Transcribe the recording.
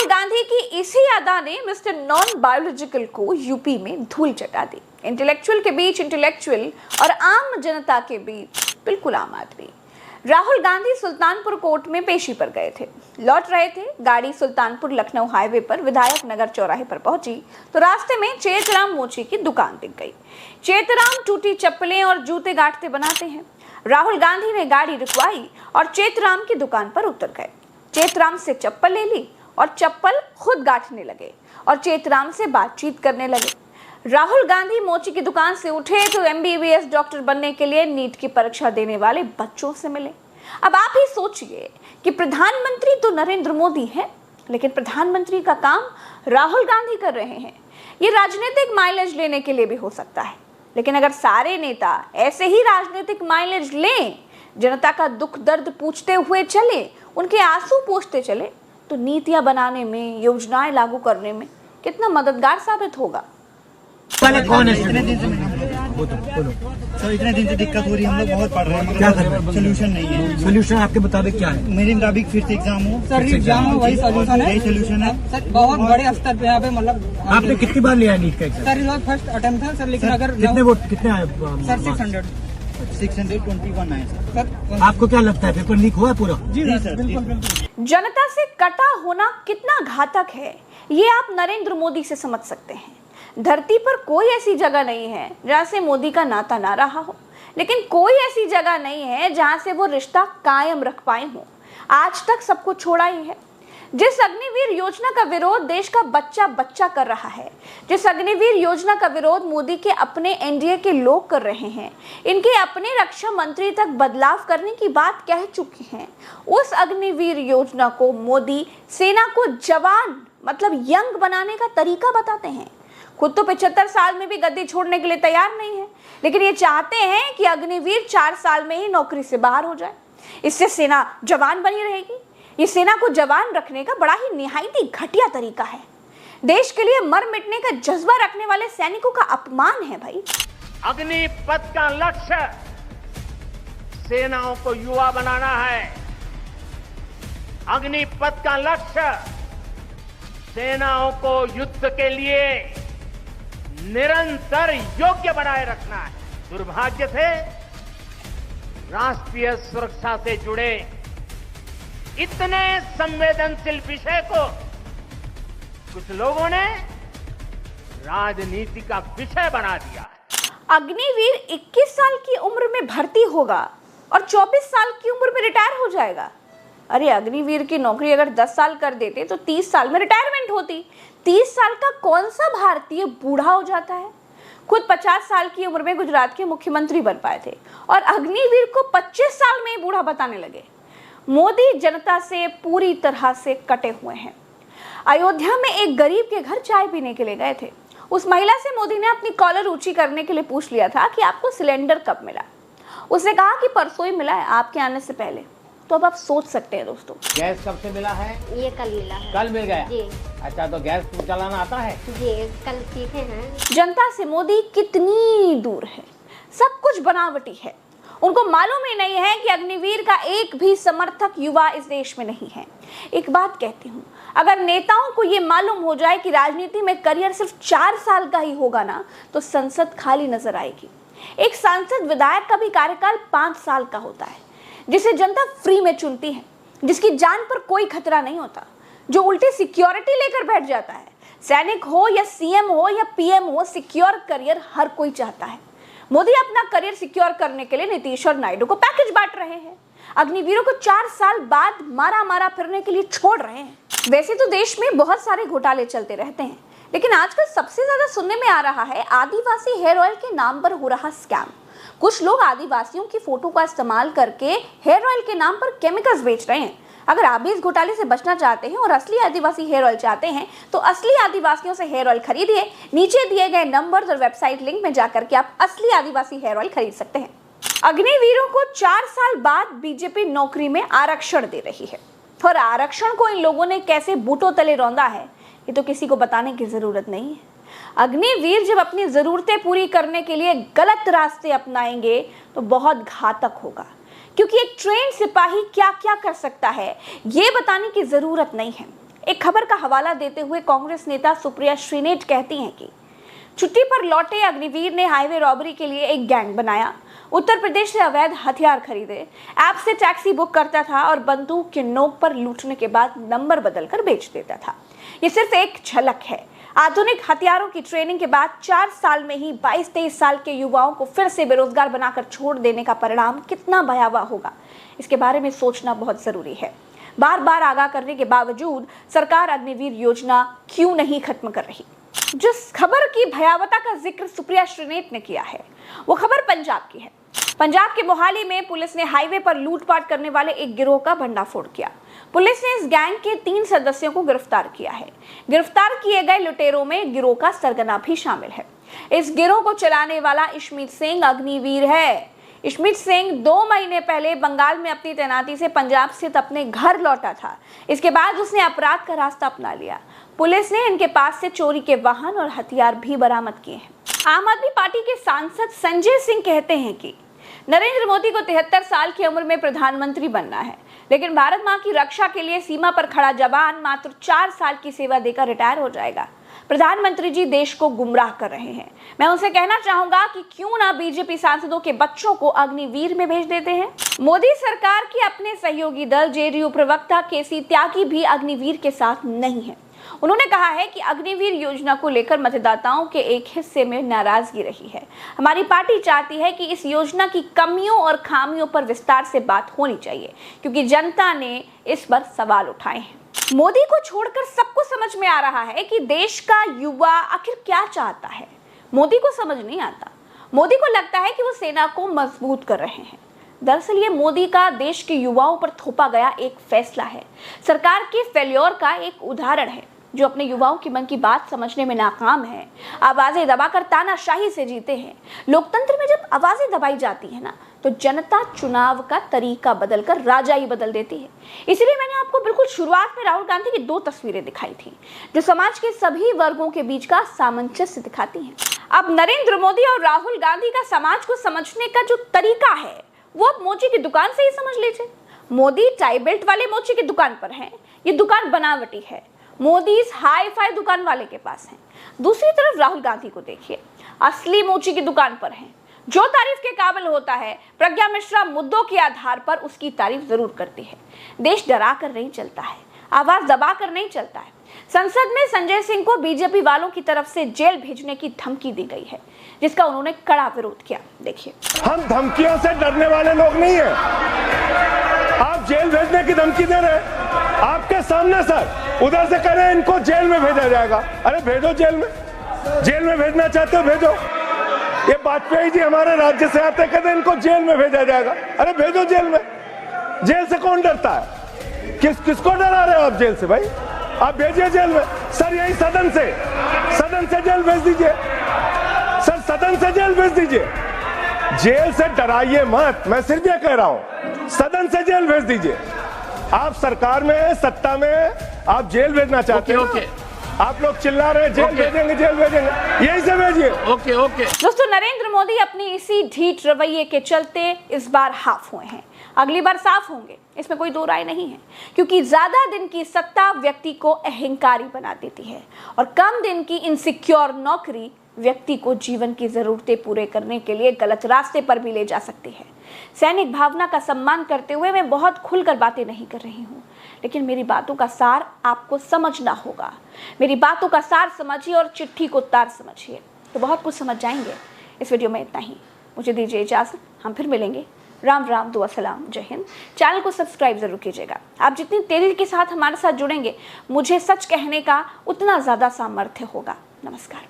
राहुल गांधी की इसी अदा ने मिस्टर नॉन बायोलॉजिकल को यूपी में धूल चटा दी। इंटेलेक्चुअल के बीच इंटेलेक्चुअल और आम जनता के बीच बिल्कुल आम आदमी। राहुल गांधी सुल्तानपुर कोर्ट में पेशी पर गए थे, लौट रहे थे। गाड़ी सुल्तानपुर लखनऊ हाईवे पर विधायक नगर चौराहे पर पहुंची तो रास्ते में चेतराम मोची की दुकान दिख गई। चेतराम टूटी चप्पलें और जूते गांठते बनाते हैं। राहुल गांधी ने गाड़ी रुकवाई और चेतराम की दुकान पर उतर गए। चेतराम से चप्पल ले ली और चप्पल खुद गांठने लगे और चेतराम से बातचीत करने लगे। राहुल गांधी मोची की दुकान से उठे तो एमबीबीएस डॉक्टर बनने के लिए नीट की परीक्षा देने वाले बच्चों से मिले। अब आप ही सोचिए कि प्रधानमंत्री तो नरेंद्र मोदी हैं, लेकिन प्रधानमंत्री का काम राहुल गांधी कर रहे हैं। ये राजनीतिक माइलेज लेने के लिए भी हो सकता है, लेकिन अगर सारे नेता ऐसे ही राजनीतिक माइलेज लें, जनता का दुख दर्द पूछते हुए चले, उनके आंसू पोंछते चले, तो नीतियां बनाने में, योजनाएं लागू करने में कितना मददगार साबित होगा। कौन है? इतने दिन से दिक्कत हो रही है, हम लोग बहुत पढ़ रहे हैं, क्या कर रहे हैं? सोल्यूशन नहीं है। सोल्यूशन आपके मुताबिक क्या है? मेरे मुताबिक फिर से एग्जाम हो। सर एग्जाम हो, वही सोल्यूशन है। यही सोल्यूशन है सर, बहुत बड़े स्तर पे यहाँ पे मतलब। आपने कितनी बार लिया नीट का एग्जाम? सर फर्स्ट अटेम्प्ट था सर, लेकिन अगर कितने वोट कितने आए? सर 621 आए सर। आपको क्या लगता है पेपर लीक हुआ पूरा? जी सर, बिल्कुल। जनता से कटा होना कितना घातक है, ये आप नरेंद्र मोदी से समझ सकते हैं। धरती पर कोई ऐसी जगह नहीं है जहां से मोदी का नाता ना रहा हो, लेकिन कोई ऐसी जगह नहीं है जहां से वो रिश्ता कायम रख पाए हो। आज तक सबको छोड़ा ही है। जिस अग्निवीर योजना का विरोध देश का बच्चा बच्चा कर रहा है, जिस अग्निवीर योजना का विरोध मोदी के अपने एनडीए के लोग कर रहे हैं, इनके अपने रक्षा मंत्री तक बदलाव करने की बात कह चुके हैं, उस अग्निवीर योजना को मोदी सेना को जवान मतलब यंग बनाने का तरीका बताते हैं। खुद तो 75 साल में भी गद्दी छोड़ने के लिए तैयार नहीं है, लेकिन ये चाहते हैं कि अग्निवीर 4 साल में ही नौकरी से बाहर हो जाए। इससे सेना जवान बनी रहेगी। ये सेना को जवान रखने का बड़ा ही निहायती घटिया तरीका है। देश के लिए मर मिटने का जज्बा रखने वाले सैनिकों का अपमान है भाई। अग्निपथ का लक्ष्य सेनाओं को युवा बनाना है। अग्निपथ का लक्ष्य सेनाओं को युद्ध के लिए निरंतर योग्य बनाए रखना है। दुर्भाग्य से राष्ट्रीय सुरक्षा से जुड़े इतने संवेदनशील विषय को कुछ लोगों ने राजनीति का विषय बना दिया है। अग्निवीर 21 साल की उम्र में भर्ती होगा और 24 साल की उम्र में रिटायर हो जाएगा। अरे अग्निवीर की नौकरी अगर 10 साल कर देते तो 30 साल में रिटायरमेंट होती। 30 साल का कौन सा भारतीय बूढ़ा हो जाता है? खुद 50 साल की उम्र में गुजरात के मुख्यमंत्री बन पाए थे और अग्निवीर को 25 साल में ही बूढ़ा बताने लगे। मोदी जनता से पूरी तरह से कटे हुए हैं। अयोध्या में एक गरीब के घर चाय पीने के लिए गए थे। उस महिला से मोदी ने अपनी कॉलर ऊंची करने के लिए पूछ लिया था कि आपको सिलेंडर कब मिला। उसने कहा कि परसों ही मिला है, आपके आने से पहले। तो अब आप सोच सकते हैं दोस्तों, गैस कब से मिला है? ये कल मिला है। कल मिल गया? जी। अच्छा, तो गैस चलाना आता है? जी, कल सीखे हैं। जनता से मोदी कितनी दूर है। सब कुछ बनावटी है। उनको मालूम ही नहीं है कि अग्निवीर का एक भी समर्थक युवा इस देश में नहीं है। एक बात कहती हूँ, अगर नेताओं को ये मालूम हो जाए कि राजनीति में करियर सिर्फ 4 साल का ही होगा ना, तो संसद खाली नजर आएगी। एक सांसद विधायक का भी कार्यकाल 5 साल का होता है, जिसे जनता फ्री में चुनती है, जिसकी जान पर कोई खतरा नहीं होता, जो उल्टी सिक्योरिटी लेकर बैठ जाता है। सैनिक हो या सीएम हो या पीएम हो, सिक्योर करियर हर कोई चाहता है। मोदी अपना करियर सिक्योर करने के लिए नीतीश और नायडू को पैकेज बांट रहे हैं। अग्निवीरों को 4 साल बाद मारा फिरने के लिए छोड़ रहे हैं। वैसे तो देश में बहुत सारे घोटाले चलते रहते हैं, लेकिन आजकल सबसे ज्यादा सुनने में आ रहा है आदिवासी हेयर ऑयल के नाम पर हो रहा स्कैम। कुछ लोग आदिवासियों की फोटो का इस्तेमाल करके हेयर ऑयल के नाम पर केमिकल्स बेच रहे हैं। अगर आप भी इस घोटाले से बचना चाहते हैं और असली आदिवासी हेयर ऑयल चाहते हैं, तो असली आदिवासियों से हेयर ऑयल खरीदिए। नीचे दिए गए नंबर और वेबसाइट लिंक में जाकर के आप असली आदिवासी हेयर ऑयल खरीद सकते हैं। अग्निवीरों को 4 साल बाद बीजेपी नौकरी में आरक्षण दे रही है, और आरक्षण को इन लोगों ने कैसे बूटों तले रौंदा है, ये तो किसी को बताने की जरूरत नहीं है। अग्निवीर जब अपनी जरूरतें पूरी करने के लिए गलत रास्ते अपनाएंगे तो बहुत घातक होगा, क्योंकि एक ट्रेन सिपाही क्या क्या कर सकता है ये बताने की जरूरत नहीं है। एक खबर का हवाला देते हुए कांग्रेस नेता सुप्रिया श्रीनेट कहती हैं कि छुट्टी पर लौटे अग्निवीर ने हाईवे रॉबरी के लिए एक गैंग बनाया, उत्तर प्रदेश से अवैध हथियार खरीदे, ऐप से टैक्सी बुक करता था और बंदूक के नोक पर लूटने के बाद नंबर बदलकर बेच देता था। ये सिर्फ एक झलक है। आधुनिक हथियारों की ट्रेनिंग के बाद 4 साल में ही 22-23 साल के युवाओं को फिर से बेरोजगार बनाकर छोड़ देने का परिणाम कितना भयावह होगा, इसके बारे में सोचना बहुत जरूरी है। बार बार आगाह करने के बावजूद सरकार अग्निवीर योजना क्यों नहीं खत्म कर रही? जिस खबर की भयावहता का जिक्र सुप्रिया श्रीनेट ने किया है, वो खबर पंजाब की है। पंजाब के मोहाली में पुलिस ने हाईवे पर लूटपाट करने वाले एक गिरोह का भंडाफोड़ किया। पुलिस ने इस गैंग के 3 सदस्यों को गिरफ्तार किया है। गिरफ्तार किए गए लुटेरों में गिरोह का सरगना भी शामिल है। इस गिरोह को चलाने वाला इशमीत सिंह अग्निवीर है। इशमीत सिंह 2 महीने पहले बंगाल में अपनी तैनाती से पंजाब स्थित अपने घर लौटा था। इसके बाद उसने अपराध का रास्ता अपना लिया। पुलिस ने इनके पास से चोरी के वाहन और हथियार भी बरामद किए हैं। आम आदमी पार्टी के सांसद संजय सिंह कहते हैं कि नरेंद्र मोदी को 73 साल की उम्र में प्रधानमंत्री बनना है, लेकिन भारत मां की रक्षा के लिए सीमा पर खड़ा जवान मात्र 4 साल की सेवा देकर रिटायर हो जाएगा। प्रधानमंत्री जी देश को गुमराह कर रहे हैं। मैं उनसे कहना चाहूंगा कि क्यों ना बीजेपी सांसदों के बच्चों को अग्निवीर में भेज देते हैं। मोदी सरकार के अपने सहयोगी दल जेडीयू प्रवक्ता केसी त्यागी भी अग्निवीर के साथ नहीं है। उन्होंने कहा है कि अग्निवीर योजना को लेकर मतदाताओं के एक हिस्से में नाराजगी रही है। हमारी पार्टी चाहती है कि इस योजना की कमियों और खामियों पर विस्तार से बात होनी चाहिए, क्योंकि जनता ने इस पर सवाल उठाए हैं। मोदी को छोड़कर सबको समझ में आ रहा है कि देश का युवा आखिर क्या चाहता है। मोदी को समझ नहीं आता। मोदी को लगता है कि वो सेना को मजबूत कर रहे हैं। दरअसल ये मोदी का देश के युवाओं पर थोपा गया एक फैसला है, सरकार के फेल्योर का एक उदाहरण है, जो अपने युवाओं की मन की बात समझने में नाकाम है। आवाजें दबाकर तानाशाही से जीते हैं। लोकतंत्र में जब आवाजें दबाई जाती है ना, तो जनता चुनाव का तरीका बदलकर राजा ही बदल देती है। इसलिए मैंने आपको बिल्कुल शुरुआत में राहुल गांधी की 2 तस्वीरें दिखाई थी, जो समाज के सभी वर्गों के बीच का सामंजस्य दिखाती हैं। अब नरेंद्र मोदी और राहुल गांधी का समाज को समझने का जो तरीका है, वो अब मोची की दुकान से ही समझ लीजिए। मोदी टाई बेल्ट वाले मोची की दुकान पर है। ये दुकान बनावटी है। मोदी इस हाई फाई दुकान वाले के पास है। दूसरी तरफ राहुल गांधी को देखिए, असली मोची की दुकान पर है। जो तारीफ के काबिल होता है, प्रज्ञा मिश्रा मुद्दों के आधार पर उसकी तारीफ जरूर करती है। देश डरा कर नहीं चलता है, आवाज दबा कर नहीं चलता है। संसद में संजय सिंह को बीजेपी वालों की तरफ से जेल भेजने की धमकी दी गई है, जिसका उन्होंने कड़ा विरोध किया। देखिए, हम धमकियों से डरने वाले लोग नहीं हैं। आप जेल भेजने की धमकी दे रहे हैं आपके सामने, सर उधर से कह रहे हैं इनको जेल में भेजा जाएगा। अरे भेजो जेल में भेजना चाहते हो भेजो। ये वाजपेयी जी हमारे राज्य से आते कहते हैं इनको जेल में भेजा जाएगा। अरे भेजो जेल में। जेल से कौन डरता है? किसको डरा रहे हो आप जेल से? भाई आप भेजिए जेल में। सर यही सदन से जेल भेज दीजिए। सर सदन से जेल भेज दीजिए। जेल से डराइए मत, मैं सिर्फ ये कह रहा हूं, सदन से जेल भेज दीजिए। आप सरकार में, सत्ता में, आप जेल भेजना चाहते हो। आप लोग चिल्ला रहे हैं जेल भेजेंगे, जेल भेजेंगे, यही से भेजिए। ओके। दोस्तों, नरेंद्र मोदी अपनी इसी ढीठ रवैये के चलते इस बार हाफ हुए हैं। अगली बार साफ होंगे, इसमें कोई दो राय नहीं है, क्योंकि ज्यादा दिन की सत्ता व्यक्ति को अहंकारी बना देती है और कम दिन की इनसिक्योर नौकरी व्यक्ति को जीवन की जरूरतें पूरे करने के लिए गलत रास्ते पर भी ले जा सकती है। सैनिक भावना का सम्मान करते हुए मैं बहुत खुलकर बातें नहीं कर रही हूँ, लेकिन मेरी बातों का सार आपको समझना होगा। मेरी बातों का सार समझिए और चिट्ठी को तार समझिए, तो बहुत कुछ समझ जाएंगे। इस वीडियो में इतना ही, मुझे दीजिए इजाजत, हम फिर मिलेंगे। राम राम, दुआ सलाम, जय हिंद। चैनल को सब्सक्राइब जरूर कीजिएगा। आप जितनी तेजी के साथ हमारे साथ जुड़ेंगे, मुझे सच कहने का उतना ज्यादा सामर्थ्य होगा। नमस्कार।